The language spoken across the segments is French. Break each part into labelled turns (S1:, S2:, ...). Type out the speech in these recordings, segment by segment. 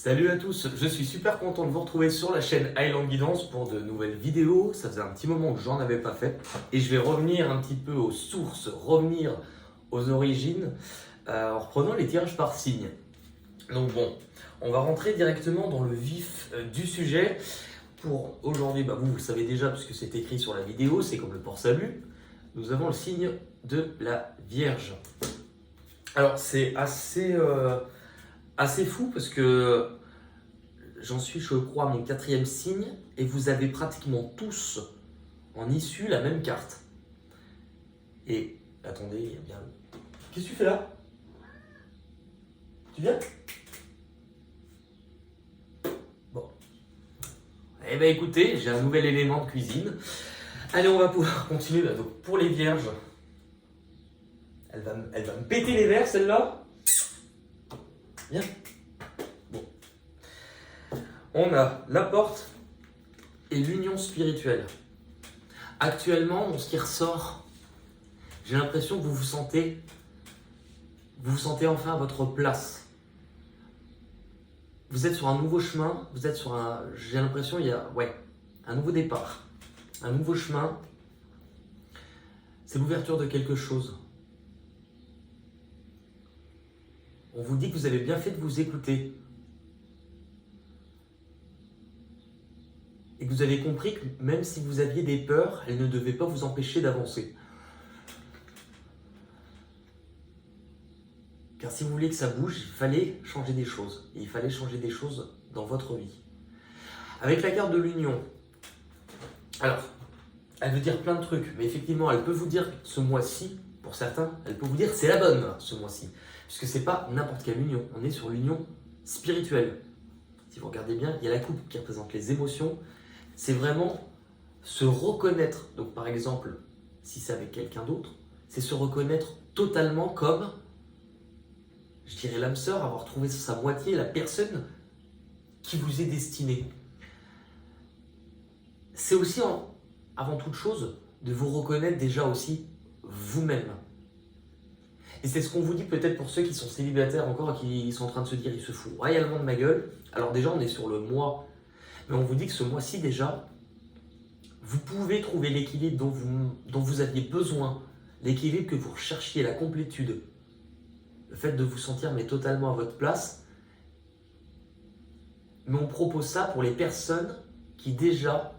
S1: Salut à tous, je suis super content de vous retrouver sur la chaîne Highland Guidance pour de nouvelles vidéos. Ça faisait un petit moment que j'en avais pas fait et je vais revenir un petit peu aux sources, revenir aux origines en reprenant les tirages par signe. Donc bon, on va rentrer directement dans le vif du sujet. Pour aujourd'hui, vous le savez déjà puisque c'est écrit sur la vidéo, c'est comme le port-salut. Nous avons le signe de la Vierge. Alors c'est assez fou parce que j'en suis, je crois, à mon 4e signe et vous avez pratiquement tous en issue la même carte. Et attendez, il y a bien. Qu'est-ce que tu fais là? Tu viens? Bon. Eh bien écoutez, j'ai un nouvel élément de cuisine. Allez, on va pouvoir continuer. Donc, pour les vierges, elle va me péter les verres celle-là. Viens. On a la porte et l'union spirituelle. Actuellement, dans ce qui ressort, j'ai l'impression que vous vous sentez enfin à votre place. Vous êtes sur un nouveau chemin, j'ai l'impression il y a un nouveau départ, un nouveau chemin. C'est l'ouverture de quelque chose. On vous dit que vous avez bien fait de vous écouter. Et que vous avez compris que même si vous aviez des peurs, elles ne devaient pas vous empêcher d'avancer. Car si vous voulez que ça bouge, il fallait changer des choses. Et il fallait changer des choses dans votre vie. Avec la carte de l'union, alors, elle veut dire plein de trucs, mais effectivement, elle peut vous dire ce mois-ci, pour certains, elle peut vous dire c'est la bonne ce mois-ci. Puisque c'est pas n'importe quelle union, on est sur l'union spirituelle. Si vous regardez bien, il y a la coupe qui représente les émotions. C'est vraiment se reconnaître. Donc par exemple, si c'est avec quelqu'un d'autre, c'est se reconnaître totalement comme, je dirais l'âme sœur, avoir trouvé sa moitié, la personne qui vous est destinée. C'est aussi, avant toute chose, de vous reconnaître déjà aussi vous-même. Et c'est ce qu'on vous dit peut-être pour ceux qui sont célibataires encore et qui sont en train de se dire, il se fout royalement de ma gueule. Alors déjà, on est sur le mois, mais on vous dit que ce mois-ci déjà, vous pouvez trouver l'équilibre dont vous aviez besoin, l'équilibre que vous recherchiez, la complétude, le fait de vous sentir mais totalement à votre place. Mais on propose ça pour les personnes qui déjà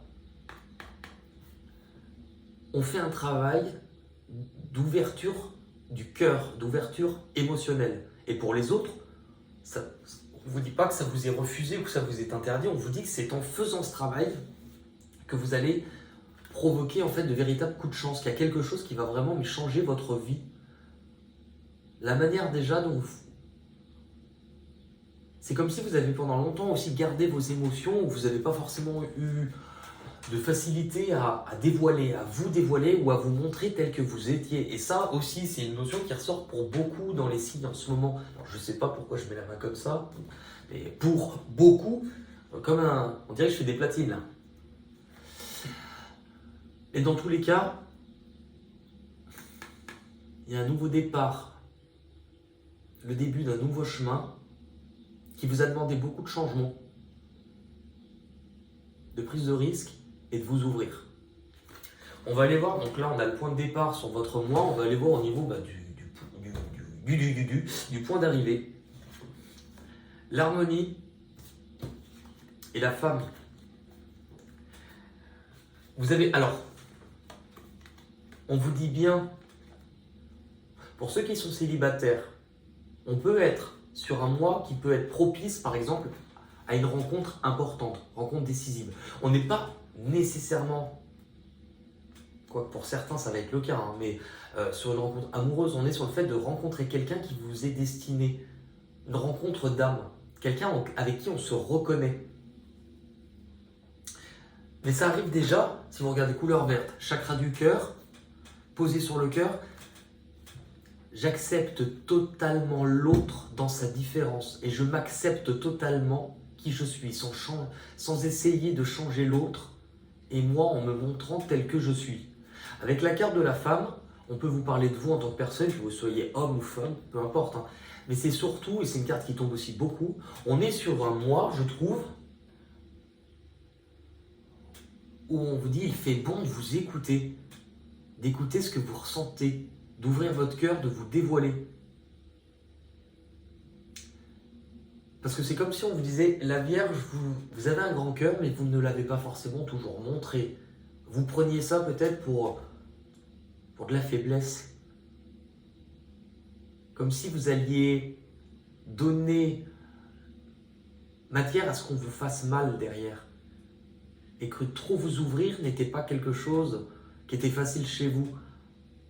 S1: ont fait un travail d'ouverture du cœur, d'ouverture émotionnelle. Et pour les autres, on ne vous dit pas que ça vous est refusé ou que ça vous est interdit, on vous dit que c'est en faisant ce travail que vous allez provoquer en fait de véritables coups de chance, qu'il y a quelque chose qui va vraiment changer votre vie. La manière déjà dont c'est comme si vous avez pendant longtemps aussi gardé vos émotions, ou vous n'avez pas forcément eu de facilité à dévoiler, à vous dévoiler ou à vous montrer tel que vous étiez. Et ça aussi, c'est une notion qui ressort pour beaucoup dans les signes en ce moment. Alors, je ne sais pas pourquoi je mets la main comme ça, mais pour beaucoup, on dirait que je fais des platines là. Et dans tous les cas, il y a un nouveau départ, le début d'un nouveau chemin qui vous a demandé beaucoup de changements, de prise de risque et de vous ouvrir. On va aller voir, donc là on a le point de départ sur votre mois, on va aller voir au niveau du point d'arrivée. L'harmonie et la femme. Vous avez, alors, on vous dit bien, pour ceux qui sont célibataires, on peut être sur un mois qui peut être propice, par exemple, à une rencontre importante, rencontre décisive. On n'est pas nécessairement, quoique pour certains ça va être le cas, mais sur une rencontre amoureuse, on est sur le fait de rencontrer quelqu'un qui vous est destiné, une rencontre d'âme, quelqu'un avec qui on se reconnaît. Mais ça arrive déjà, si vous regardez couleur verte, chakra du cœur, posé sur le cœur, j'accepte totalement l'autre dans sa différence et je m'accepte totalement qui je suis, sans essayer de changer l'autre et moi en me montrant tel que je suis. Avec la carte de la femme, on peut vous parler de vous en tant que personne, que vous soyez homme ou femme, peu importe, Mais c'est surtout, et c'est une carte qui tombe aussi beaucoup, on est sur un mois, je trouve, où on vous dit il fait bon de vous écouter, d'écouter ce que vous ressentez, d'ouvrir votre cœur, de vous dévoiler. Parce que c'est comme si on vous disait, la Vierge, vous avez un grand cœur, mais vous ne l'avez pas forcément toujours montré. Vous preniez ça peut-être pour de la faiblesse. Comme si vous alliez donner matière à ce qu'on vous fasse mal derrière. Et que trop vous ouvrir n'était pas quelque chose qui était facile chez vous.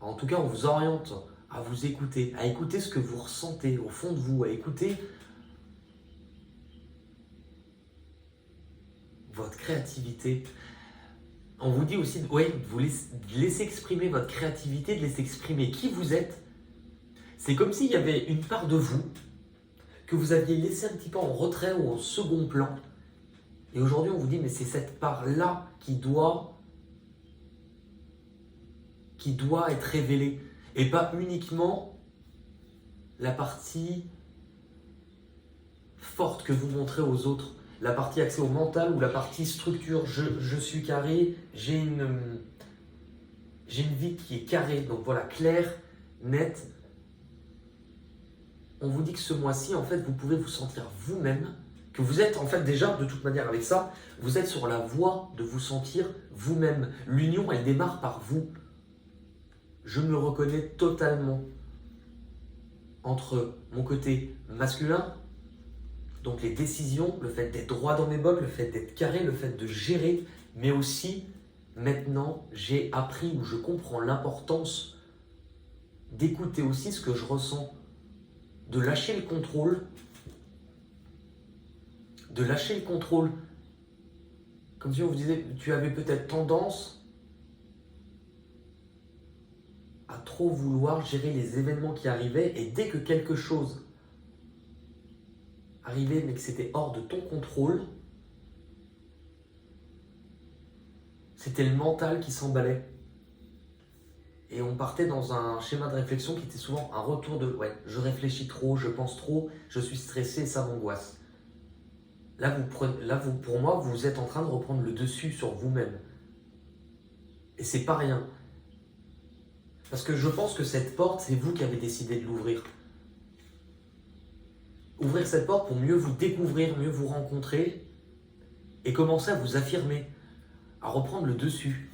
S1: En tout cas, on vous oriente à vous écouter, à écouter ce que vous ressentez au fond de vous, à écouter votre créativité. On vous dit aussi de vous laisser exprimer votre créativité, de laisser exprimer qui vous êtes. C'est comme s'il y avait une part de vous que vous aviez laissé un petit peu en retrait ou en second plan. Et aujourd'hui, on vous dit, mais c'est cette part-là qui doit être révélée. Et pas uniquement la partie forte que vous montrez aux autres. La partie axée au mental ou la partie structure. Je suis carré, j'ai une vie qui est carrée. Donc voilà, claire, nette. On vous dit que ce mois-ci, en fait, vous pouvez vous sentir vous-même, que vous êtes, en fait, déjà, de toute manière, avec ça, vous êtes sur la voie de vous sentir vous-même. L'union, elle démarre par vous. Je me reconnais totalement entre mon côté masculin, donc les décisions, le fait d'être droit dans mes bottes, le fait d'être carré, le fait de gérer, mais aussi, maintenant, j'ai appris ou je comprends l'importance d'écouter aussi ce que je ressens, de lâcher le contrôle, comme si on vous disait, tu avais peut-être tendance à trop vouloir gérer les événements qui arrivaient, et dès que quelque chose arrivait mais que c'était hors de ton contrôle, c'était le mental qui s'emballait. Et on partait dans un schéma de réflexion qui était souvent un retour de « je réfléchis trop, je pense trop, je suis stressé, ça m'angoisse ». Là, pour moi, vous êtes en train de reprendre le dessus sur vous-même. Et c'est pas rien. Parce que je pense que cette porte, c'est vous qui avez décidé de l'ouvrir. Ouvrir cette porte pour mieux vous découvrir, mieux vous rencontrer et commencer à vous affirmer, à reprendre le dessus.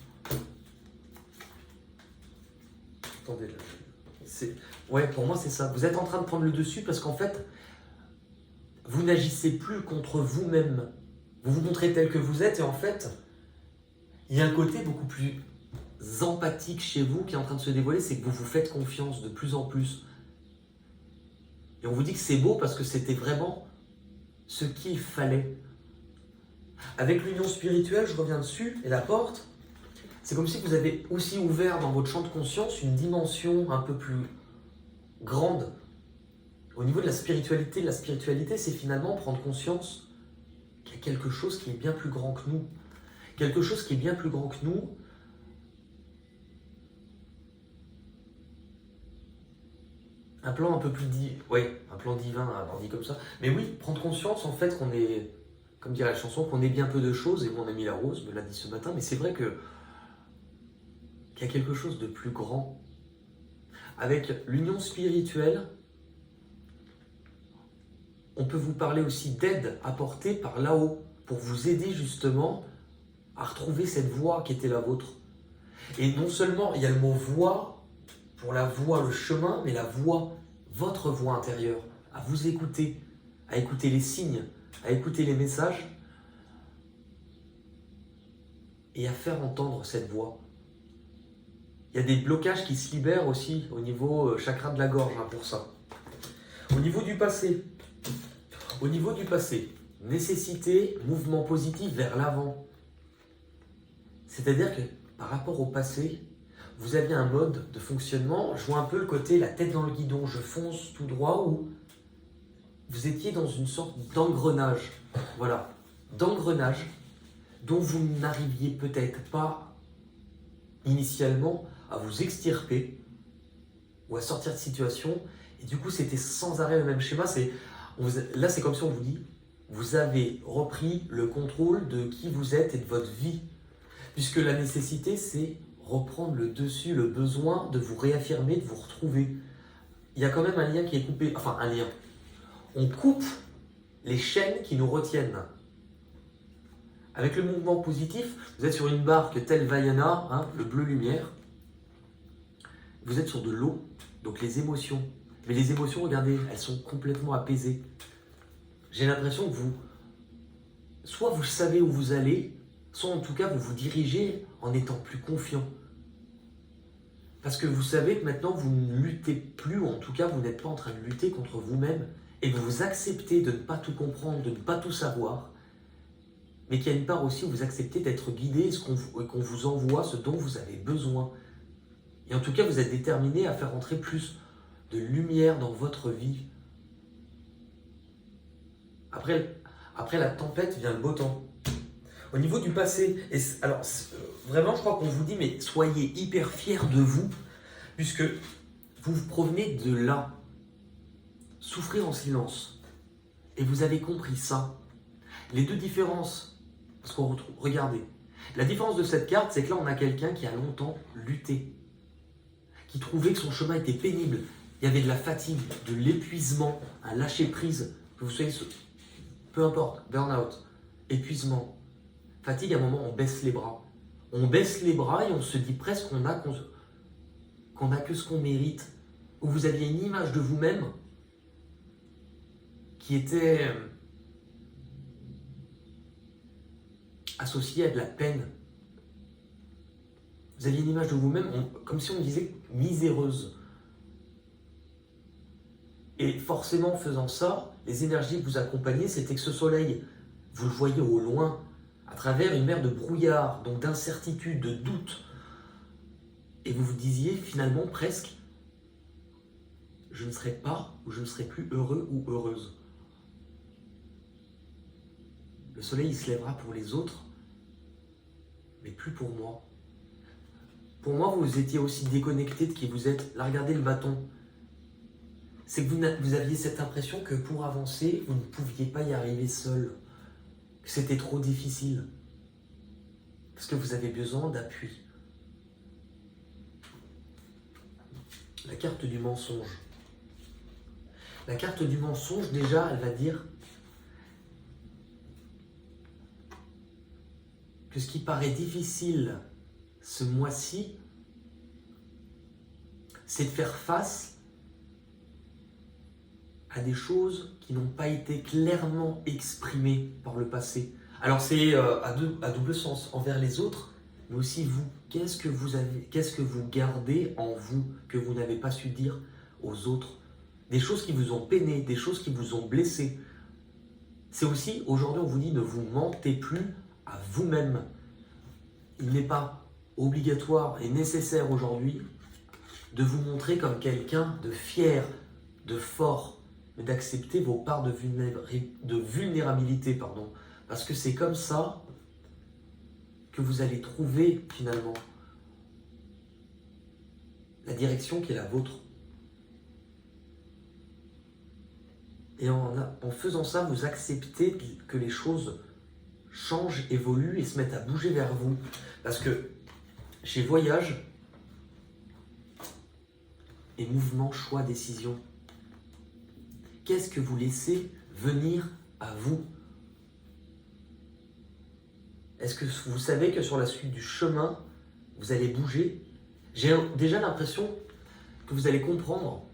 S1: Attendez, là. Pour moi, c'est ça. Vous êtes en train de prendre le dessus parce qu'en fait, vous n'agissez plus contre vous-même. Vous vous montrez tel que vous êtes et en fait, il y a un côté beaucoup plus empathique chez vous qui est en train de se dévoiler, c'est que vous vous faites confiance de plus en plus. Et on vous dit que c'est beau parce que c'était vraiment ce qu'il fallait. Avec l'union spirituelle, je reviens dessus, et la porte, c'est comme si vous avez aussi ouvert dans votre champ de conscience une dimension un peu plus grande. Au niveau de la spiritualité, c'est finalement prendre conscience qu'il y a quelque chose qui est bien plus grand que nous. Quelque chose qui est bien plus grand que nous. Un plan un peu plus un plan divin, on dit comme ça. Mais oui, prendre conscience en fait qu'on est, comme dirait la chanson, qu'on est bien peu de choses, et mon ami La Rose me l'a dit ce matin, mais c'est vrai qu'il y a quelque chose de plus grand. Avec l'union spirituelle, on peut vous parler aussi d'aide apportée par là-haut, pour vous aider justement à retrouver cette voie qui était la vôtre. Et non seulement il y a le mot voie, pour la voie, le chemin, mais la voie, votre voie intérieure, à vous écouter, à écouter les signes, à écouter les messages et à faire entendre cette voix. Il y a des blocages qui se libèrent aussi au niveau chakra de la gorge pour ça. Au niveau du passé, nécessité, mouvement positif vers l'avant. C'est-à-dire que par rapport au passé, vous aviez un mode de fonctionnement, je vois un peu le côté la tête dans le guidon, je fonce tout droit, où vous étiez dans une sorte d'engrenage. Voilà, d'engrenage dont vous n'arriviez peut-être pas initialement à vous extirper ou à sortir de situation. Et Et du coup, c'était sans arrêt le même schéma. Là, c'est comme si on vous dit, vous avez repris le contrôle de qui vous êtes et de votre vie. Puisque la nécessité, c'est reprendre le dessus, le besoin de vous réaffirmer, de vous retrouver. Il y a quand même un lien qui est coupé, enfin un lien. On coupe les chaînes qui nous retiennent. Avec le mouvement positif, vous êtes sur une barque telle Vaiana, hein, le bleu lumière. Vous êtes sur de l'eau, donc les émotions. Mais les émotions, regardez, elles sont complètement apaisées. J'ai l'impression que soit vous savez où vous allez, soit en tout cas vous vous dirigez en étant plus confiant. Parce que vous savez que maintenant vous ne luttez plus, ou en tout cas vous n'êtes pas en train de lutter contre vous-même, et que vous acceptez de ne pas tout comprendre, de ne pas tout savoir, mais qu'il y a une part aussi où vous acceptez d'être guidé et qu'on vous envoie ce dont vous avez besoin. Et en tout cas, vous êtes déterminé à faire entrer plus de lumière dans votre vie. Après la tempête vient le beau temps. Au niveau du passé, alors vraiment je crois qu'on vous dit, mais soyez hyper fiers de vous, puisque vous provenez de là. Souffrir en silence. Et vous avez compris ça. Les deux différences, parce qu'on retrouve, regardez, la différence de cette carte, c'est que là on a quelqu'un qui a longtemps lutté, qui trouvait que son chemin était pénible. Il y avait de la fatigue, de l'épuisement, un lâcher-prise, que vous soyez, peu importe, burn-out, épuisement, fatigue, à un moment on baisse les bras. On baisse les bras et on se dit presque qu'on a que ce qu'on mérite. Où vous aviez une image de vous-même qui était associée à de la peine. Vous aviez une image de vous-même comme si on disait miséreuse. Et forcément, en faisant ça, les énergies que vous accompagnaient, c'était que ce soleil, vous le voyez au loin, à travers une mer de brouillard, donc d'incertitude, de doute. Et vous vous disiez finalement presque, je ne serai pas ou je ne serai plus heureux ou heureuse. Le soleil, il se lèvera pour les autres, mais plus pour moi. Pour moi, vous étiez aussi déconnecté de qui vous êtes. Là, regardez le bâton. C'est que vous aviez cette impression que pour avancer, vous ne pouviez pas y arriver seul. Que c'était trop difficile. Parce que vous avez besoin d'appui. La carte du mensonge. La carte du mensonge, déjà, elle va dire que ce qui paraît difficile ce mois-ci, c'est de faire face à des choses qui n'ont pas été clairement exprimées par le passé. Alors c'est à double sens, envers les autres, mais aussi vous. Qu'est-ce que vous gardez en vous que vous n'avez pas su dire aux autres? Des choses qui vous ont peiné, des choses qui vous ont blessé. C'est aussi, aujourd'hui on vous dit, ne vous mentez plus à vous-même. Il n'est pas obligatoire et nécessaire aujourd'hui de vous montrer comme quelqu'un de fier, de fort, mais d'accepter vos parts de vulnérabilité, parce que c'est comme ça que vous allez trouver finalement la direction qui est la vôtre. Et en faisant ça, vous acceptez que les choses changent, évoluent et se mettent à bouger vers vous. Parce que chez Voyage et Mouvement, Choix, Décision, qu'est-ce que vous laissez venir à vous? Est-ce que vous savez que sur la suite du chemin, vous allez bouger? J'ai déjà l'impression que vous allez comprendre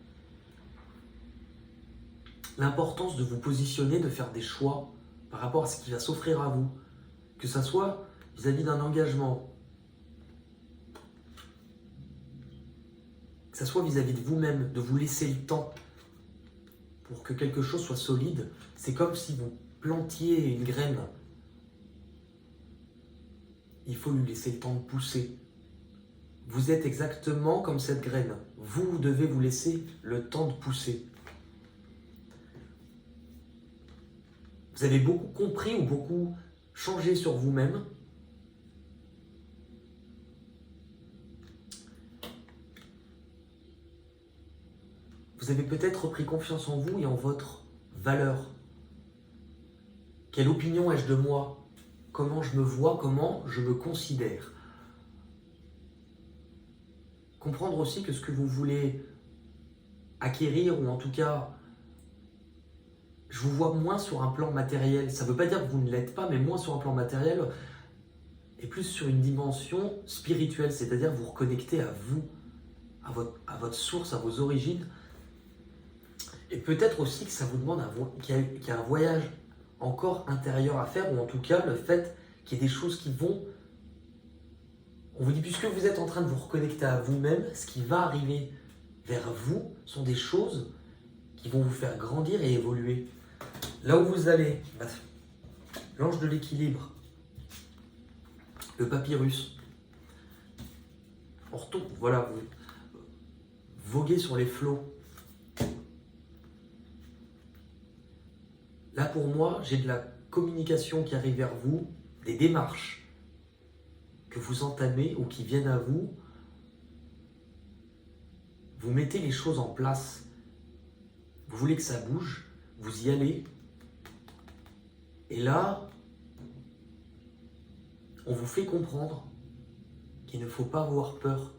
S1: l'importance de vous positionner, de faire des choix par rapport à ce qui va s'offrir à vous. Que ça soit vis-à-vis d'un engagement, que ça soit vis-à-vis de vous-même, de vous laisser le temps pour que quelque chose soit solide. C'est comme si vous plantiez une graine. Il faut lui laisser le temps de pousser. Vous êtes exactement comme cette graine. Vous devez vous laisser le temps de pousser. Vous avez beaucoup compris ou beaucoup changé sur vous-même. Vous avez peut-être repris confiance en vous et en votre valeur. Quelle opinion ai-je de moi? Comment je me vois? Comment je me considère? Comprendre aussi que ce que vous voulez acquérir, ou en tout cas, je vous vois moins sur un plan matériel. Ça ne veut pas dire que vous ne l'êtes pas, mais moins sur un plan matériel et plus sur une dimension spirituelle, c'est-à-dire vous reconnecter à vous, à votre source, à vos origines. Et peut-être aussi que ça vous demande qu'il y a un voyage encore intérieur à faire, ou en tout cas le fait qu'il y ait des choses qui vont... On vous dit, puisque vous êtes en train de vous reconnecter à vous-même, ce qui va arriver vers vous sont des choses qui vont vous faire grandir et évoluer. Là où vous allez, l'ange de l'équilibre, le papyrus, on retourne, voilà, vous voguez sur les flots. Là pour moi, j'ai de la communication qui arrive vers vous, des démarches que vous entamez ou qui viennent à vous. Vous mettez les choses en place. Vous voulez que ça bouge, vous y allez. Et là, on vous fait comprendre qu'il ne faut pas avoir peur.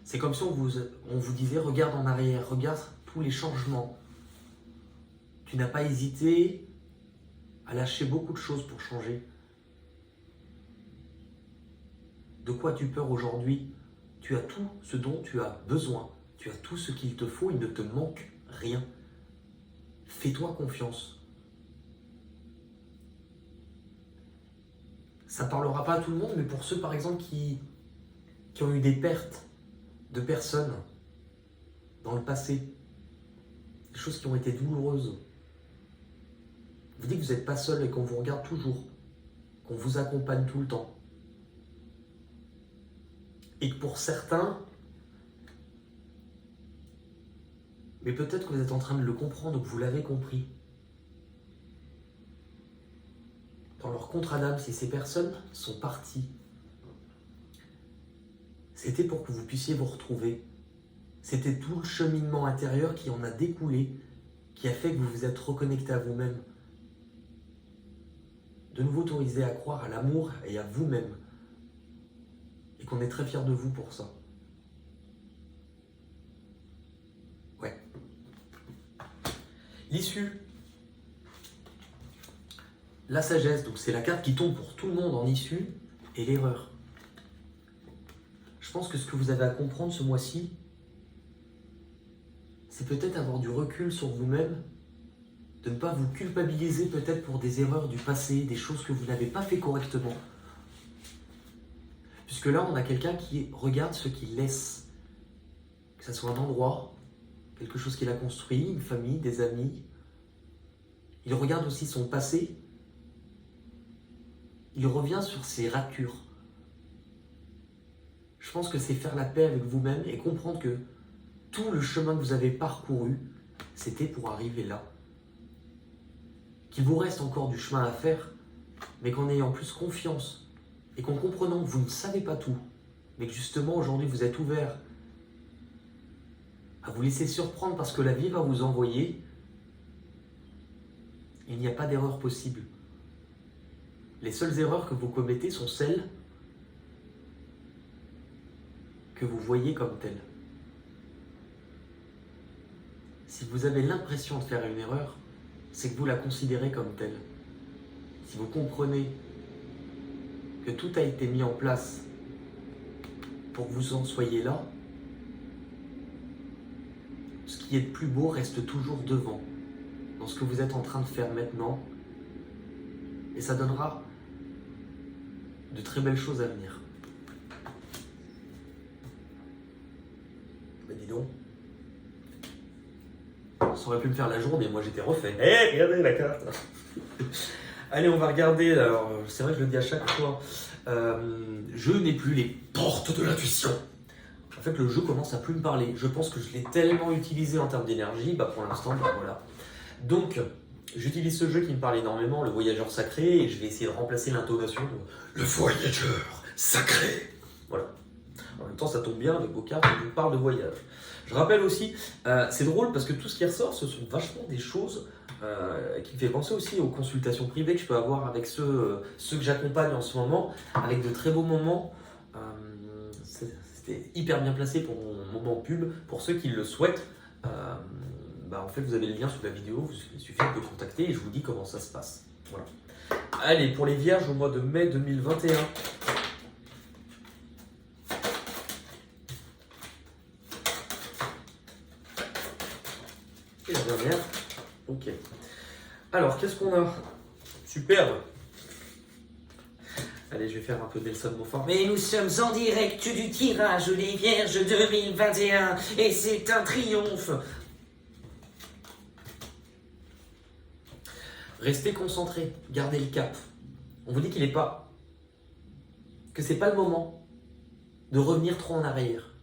S1: C'est comme si on vous disait, regarde en arrière, regarde tous les changements. Tu n'as pas hésité à lâcher beaucoup de choses pour changer. De quoi as-tu peur aujourd'hui? Tu as tout ce dont tu as besoin. Tu as tout ce qu'il te faut, il ne te manque rien. Fais-toi confiance. Ça ne parlera pas à tout le monde, mais pour ceux par exemple qui ont eu des pertes de personnes dans le passé, des choses qui ont été douloureuses, vous dites que vous n'êtes pas seul et qu'on vous regarde toujours, qu'on vous accompagne tout le temps. Et que pour certains, mais peut-être que vous êtes en train de le comprendre ou que vous l'avez compris, dans leur contrat d'âme, si ces personnes sont parties, c'était pour que vous puissiez vous retrouver. C'était tout le cheminement intérieur qui en a découlé, qui a fait que vous vous êtes reconnecté à vous-même. De nouveau autorisé à croire à l'amour et à vous-même. Et qu'on est très fiers de vous pour ça. Ouais. L'issue. La sagesse, donc c'est la carte qui tombe pour tout le monde en issue, et l'erreur. Je pense que ce que vous avez à comprendre ce mois-ci, c'est peut-être avoir du recul sur vous-même, de ne pas vous culpabiliser peut-être pour des erreurs du passé, des choses que vous n'avez pas fait correctement. Puisque là, on a quelqu'un qui regarde ce qu'il laisse. Que ce soit un endroit, quelque chose qu'il a construit, une famille, des amis. Il regarde aussi son passé. Il revient sur ses ratures. Je pense que c'est faire la paix avec vous-même et comprendre que tout le chemin que vous avez parcouru, c'était pour arriver là. Qu'il vous reste encore du chemin à faire, mais qu'en ayant plus confiance et qu'en comprenant que vous ne savez pas tout, mais que justement aujourd'hui vous êtes ouvert à vous laisser surprendre parce que la vie va vous envoyer, il n'y a pas d'erreur possible. Les seules erreurs que vous commettez sont celles que vous voyez comme telles. Si vous avez l'impression de faire une erreur, c'est que vous la considérez comme telle. Si vous comprenez que tout a été mis en place pour que vous en soyez là, ce qui est de plus beau reste toujours devant, dans ce que vous êtes en train de faire maintenant, et ça donnera de très belles choses à venir. Ben dis donc, ça aurait pu me faire la journée, moi j'étais refait. Regardez la carte. Allez, on va regarder, alors c'est vrai que je le dis à chaque fois, je n'ai plus les portes de l'intuition. En fait, le jeu commence à plus me parler. Je pense que je l'ai tellement utilisé en termes d'énergie, pour l'instant, voilà. Donc, j'utilise ce jeu qui me parle énormément, le voyageur sacré, et je vais essayer de remplacer l'intonation de le voyageur sacré. Voilà. En même temps, ça tombe bien avec vos cartes, on vous parle de voyage. Je rappelle aussi, c'est drôle parce que tout ce qui ressort, ce sont vachement des choses qui me fait penser aussi aux consultations privées que je peux avoir avec ceux que j'accompagne en ce moment, avec de très beaux moments. C'était hyper bien placé pour mon moment pub. Pour ceux qui le souhaitent, en fait, vous avez le lien sous la vidéo, il suffit de me contacter et je vous dis comment ça se passe. Voilà. Allez, pour les vierges au mois de mai 2021. Et la dernière. Ok. Alors, qu'est-ce qu'on a? Superbe. Allez, je vais faire un peu Nelson Montfort.
S2: Mais nous sommes en direct du tirage des Vierges 2021 et c'est un triomphe.
S1: Restez concentrés, gardez le cap. On vous dit qu'il n'est pas, que c'est pas le moment de revenir trop en arrière.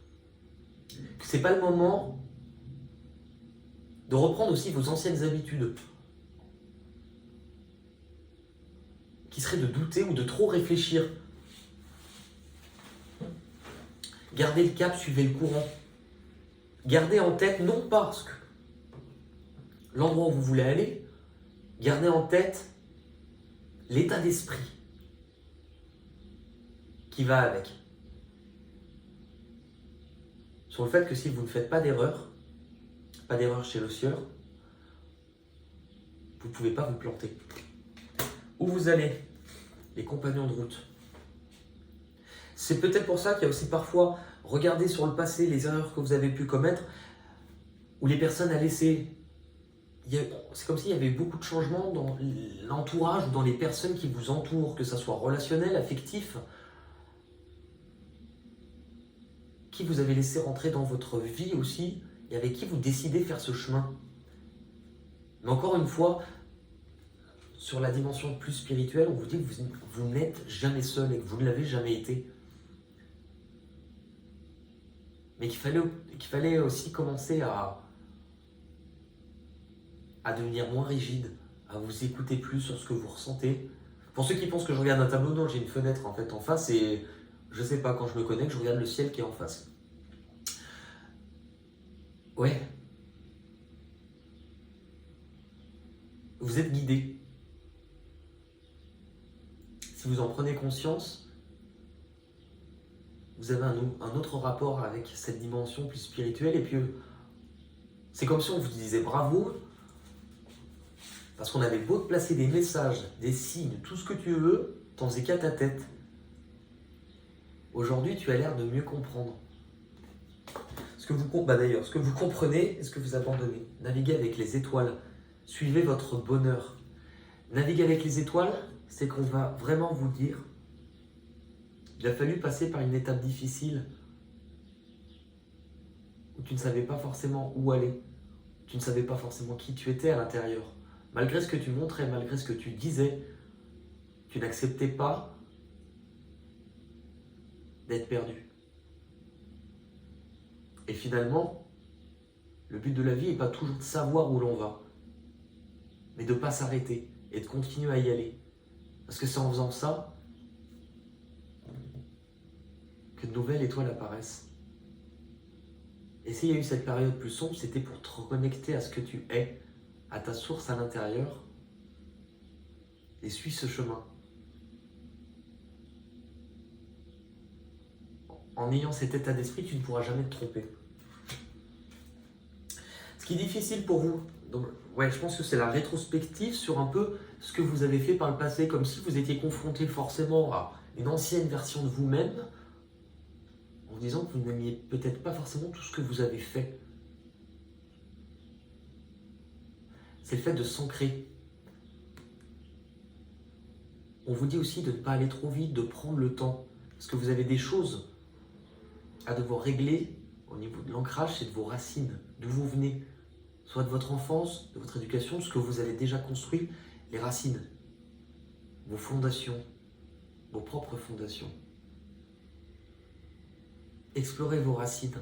S1: Que c'est pas le moment de reprendre aussi vos anciennes habitudes. Qui serait de douter ou de trop réfléchir. Gardez le cap, suivez le courant. Gardez en tête, non pas l'endroit où vous voulez aller, gardez en tête l'état d'esprit qui va avec. Sur le fait que si vous ne faites pas d'erreur chez le sieur, vous ne pouvez pas vous planter. Où vous allez, les compagnons de route. C'est peut-être pour ça qu'il y a aussi parfois, regardez sur le passé les erreurs que vous avez pu commettre, ou les personnes à laisser. C'est comme s'il y avait beaucoup de changements dans l'entourage ou dans les personnes qui vous entourent, que ce soit relationnel, affectif, qui vous avez laissé rentrer dans votre vie aussi, et avec qui vous décidez de faire ce chemin. Mais encore une fois, sur la dimension plus spirituelle, on vous dit que vous n'êtes jamais seul et que vous ne l'avez jamais été. Mais qu'il fallait aussi commencer à devenir moins rigide, à vous écouter plus sur ce que vous ressentez. Pour ceux qui pensent que je regarde un tableau, non, j'ai une fenêtre en fait en face et je sais pas, quand je me connecte, je regarde le ciel qui est en face. Ouais. Vous êtes guidé. Si vous en prenez conscience, vous avez un autre rapport avec cette dimension plus spirituelle et puis c'est comme si on vous disait bravo parce qu'on avait beau te placer des messages, des signes, tout ce que tu veux, t'en faisais qu'à ta tête. Aujourd'hui, tu as l'air de mieux comprendre. Ce que vous comprenez et ce que vous abandonnez. Naviguez avec les étoiles. Suivez votre bonheur. Naviguer avec les étoiles, c'est qu'on va vraiment vous dire il a fallu passer par une étape difficile où tu ne savais pas forcément où aller. Tu ne savais pas forcément qui tu étais à l'intérieur. Malgré ce que tu montrais, malgré ce que tu disais, tu n'acceptais pas d'être perdu. Et finalement, le but de la vie n'est pas toujours de savoir où l'on va, mais de ne pas s'arrêter et de continuer à y aller. Parce que c'est en faisant ça que de nouvelles étoiles apparaissent. Et s'il y a eu cette période plus sombre, c'était pour te reconnecter à ce que tu es, à ta source à l'intérieur, et suis ce chemin. En ayant cet état d'esprit, tu ne pourras jamais te tromper. Ce qui est difficile pour vous, donc, je pense que c'est la rétrospective sur un peu ce que vous avez fait par le passé, comme si vous étiez confronté forcément à une ancienne version de vous-même, en disant que vous n'aimiez peut-être pas forcément tout ce que vous avez fait. C'est le fait de s'ancrer. On vous dit aussi de ne pas aller trop vite, de prendre le temps, parce que vous avez des choses à devoir régler au niveau de l'ancrage, c'est de vos racines, d'où vous venez, soit de votre enfance, de votre éducation, de ce que vous avez déjà construit, les racines, vos fondations, vos propres fondations. Explorez vos racines,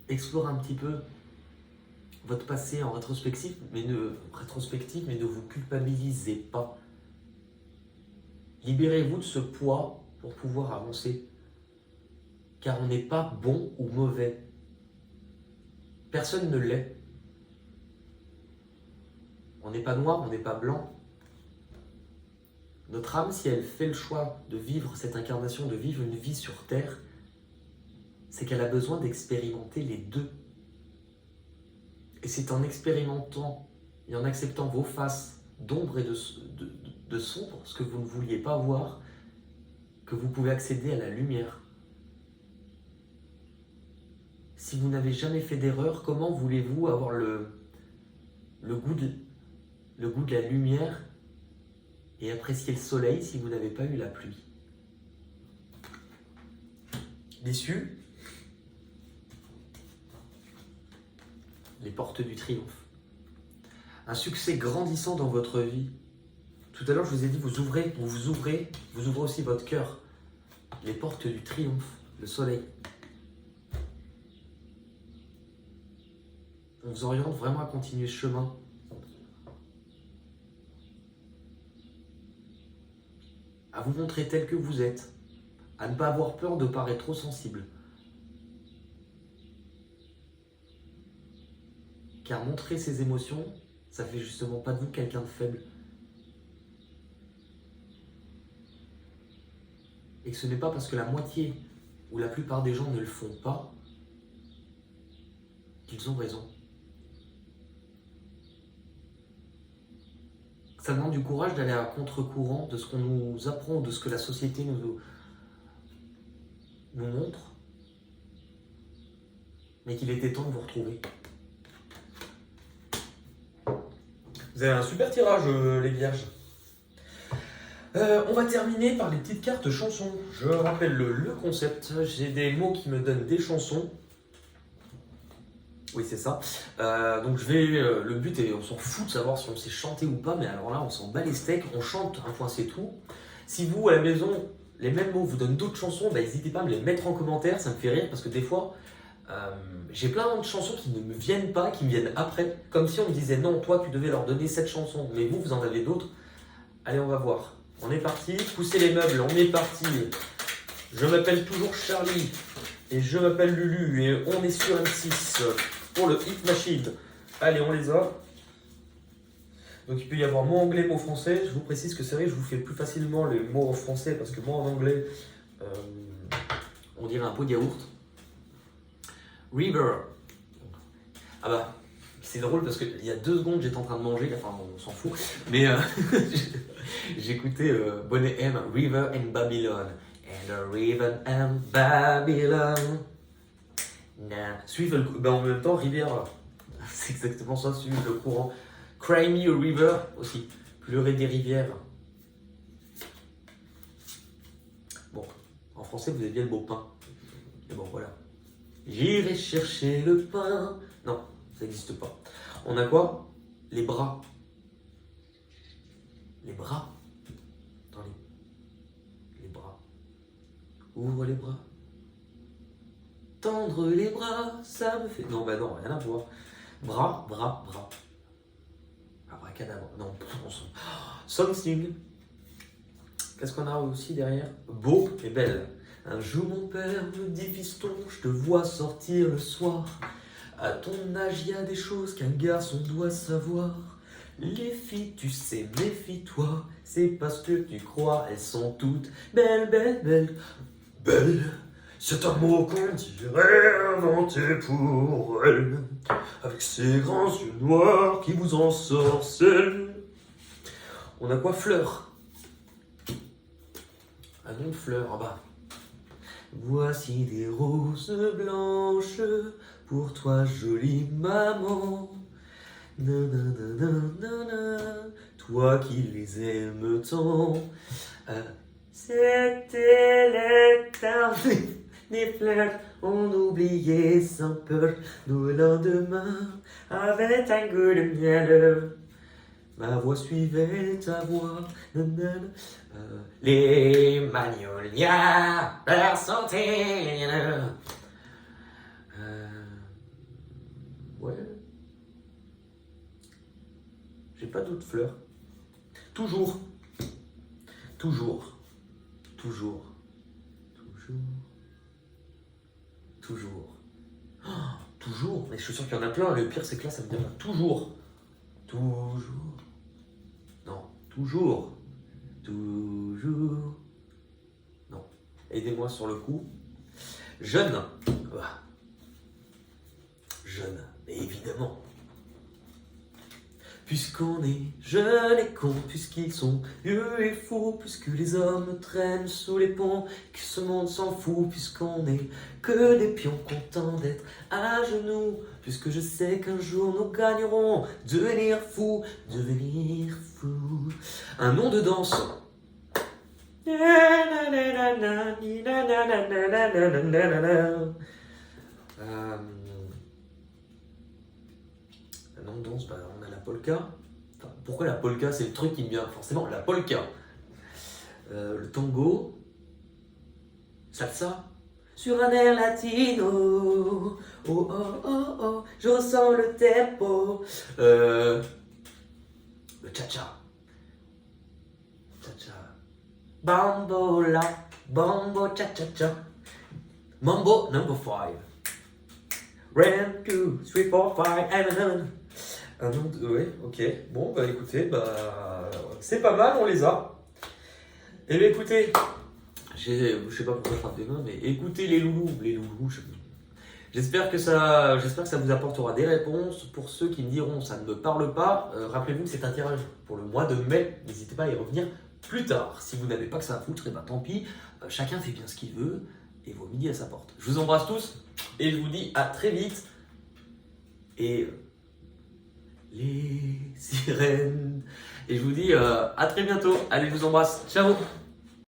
S1: explorez un petit peu votre passé en rétrospective, mais ne vous culpabilisez pas. Libérez-vous de ce poids pour pouvoir avancer. car on n'est pas bon ou mauvais. Personne ne l'est. On n'est pas noir, on n'est pas blanc. Notre âme, si elle fait le choix de vivre cette incarnation, de vivre une vie sur Terre, c'est qu'elle a besoin d'expérimenter les deux. Et c'est en expérimentant et en acceptant vos faces d'ombre et de sombre, ce que vous ne vouliez pas voir, que vous pouvez accéder à la lumière. Si vous n'avez jamais fait d'erreur, comment voulez-vous avoir le goût de la lumière et apprécier le soleil si vous n'avez pas eu la pluie? L'issue, les portes du triomphe. Un succès grandissant dans votre vie. Tout à l'heure, je vous ai dit, vous ouvrez aussi votre cœur. Les portes du triomphe, le soleil. On vous oriente vraiment à continuer ce chemin. À vous montrer tel que vous êtes. À ne pas avoir peur de paraître trop sensible. Car montrer ses émotions, ça fait justement pas de vous quelqu'un de faible. Et que ce n'est pas parce que la moitié ou la plupart des gens ne le font pas qu'ils ont raison. Ça demande du courage d'aller à contre-courant de ce qu'on nous apprend, de ce que la société nous montre, mais qu'il était temps de vous retrouver. Vous avez un super tirage, les vierges. On va terminer par les petites cartes chansons. Je rappelle le concept. J'ai des mots qui me donnent des chansons. Oui, c'est ça. Donc le but est, on s'en fout de savoir si on sait chanter ou pas, mais alors là, on s'en bat les steaks, on chante, un point c'est tout. Si vous, à la maison, les mêmes mots vous donnent d'autres chansons, n'hésitez pas à me les mettre en commentaire, ça me fait rire, parce que des fois, j'ai plein de chansons qui ne me viennent pas, qui me viennent après, comme si on me disait, non, toi, tu devais leur donner cette chanson, mais vous en avez d'autres. Allez, on va voir. On est parti, poussez les meubles, on est parti. Je m'appelle toujours Charlie, et je m'appelle Lulu, et on est sur M6 pour le Hit Machine. Allez, on les a. Donc il peut y avoir mot anglais, mot français. Je vous précise que c'est vrai que je vous fais plus facilement les mots en français, parce que moi en anglais, on dirait un pot de yaourt. River. Ah bah, c'est drôle parce qu'il y a 2 secondes j'étais en train de manger, enfin on s'en fout, mais j'écoutais Bonnet M, River and Babylon. And a river and Babylon. Suivre en même temps, rivière, c'est exactement ça, suivre le courant. Cry me a river aussi, pleurer des rivières. Bon, en français vous avez bien le mot pain. Mais bon, voilà. J'irai chercher le pain. Non, ça n'existe pas. On a quoi? Les bras. Les bras. Dans les bras. Ouvre les bras. Tendre les bras, ça me fait... Non, bah non, rien à voir. Bras, bras, bras. Abracadabra. Non, on s'en... Something. Qu'est-ce qu'on a aussi derrière? Beau et belle. Un jour mon père me dit, fiston, je te vois sortir le soir. À ton âge, il y a des choses qu'un garçon doit savoir. Les filles, tu sais, méfie-toi. C'est parce que tu crois, elles sont toutes belles, belles, belles. Belles, c'est un mot qu'on dirait inventé pour elle. Avec ses grands yeux noirs qui vous ensorcellent. On a quoi? Fleur. Un nom de fleur, en bas. Voici des roses blanches pour toi, jolie maman. Nanana, toi qui les aimes tant. C'était l'état des fleurs, on oubliait sans peur nos lendemains avec un goût de miel. Ma voix suivait ta voix. Nanana. Les magnolias, leur santé. Ouais. J'ai pas d'autres fleurs. Toujours. Toujours. Toujours. Toujours. toujours. Oh, toujours. Mais je suis sûr qu'il y en a plein. Le pire, c'est que là, ça me dit toujours. Toujours. Non, toujours. Toujours. Non. Aidez-moi sur le coup. Jeune. Ah. Jeune. Mais évidemment. Puisqu'on est jeunes et cons, puisqu'ils sont vieux et fous, puisque les hommes traînent sous les ponts, que ce monde s'en fout, puisqu'on est que des pions contents d'être à genoux, puisque je sais qu'un jour nous gagnerons, devenir fous, devenir fous. Un nom de danse. Un nom de danse, bah, on a la polka. Enfin, pourquoi la polka? C'est le truc qui me vient forcément. La polka. Le tango. Salsa. Sur un air latino. Oh oh oh oh. Je ressens le tempo. Le cha-cha. Cha-cha. Bambola. Bambo cha-cha-cha. Mambo number 5. 1, 2, 3, 4, 5, and un nom de... Ouais, ok. Bon, bah écoutez, bah... C'est pas mal, on les a. Et bien écoutez, je sais pas pourquoi je frappe des mains, mais écoutez les loulous, j'espère que ça vous apportera des réponses. Pour ceux qui me diront ça ne me parle pas, rappelez-vous que c'est un tirage pour le mois de mai. N'hésitez pas à y revenir plus tard. Si vous n'avez pas que ça à foutre, et ben tant pis. Chacun fait bien ce qu'il veut et vaut midi à sa porte. Je vous embrasse tous et je vous dis à très vite. Et les sirènes. Et je vous dis à très bientôt. Allez, je vous embrasse. Ciao.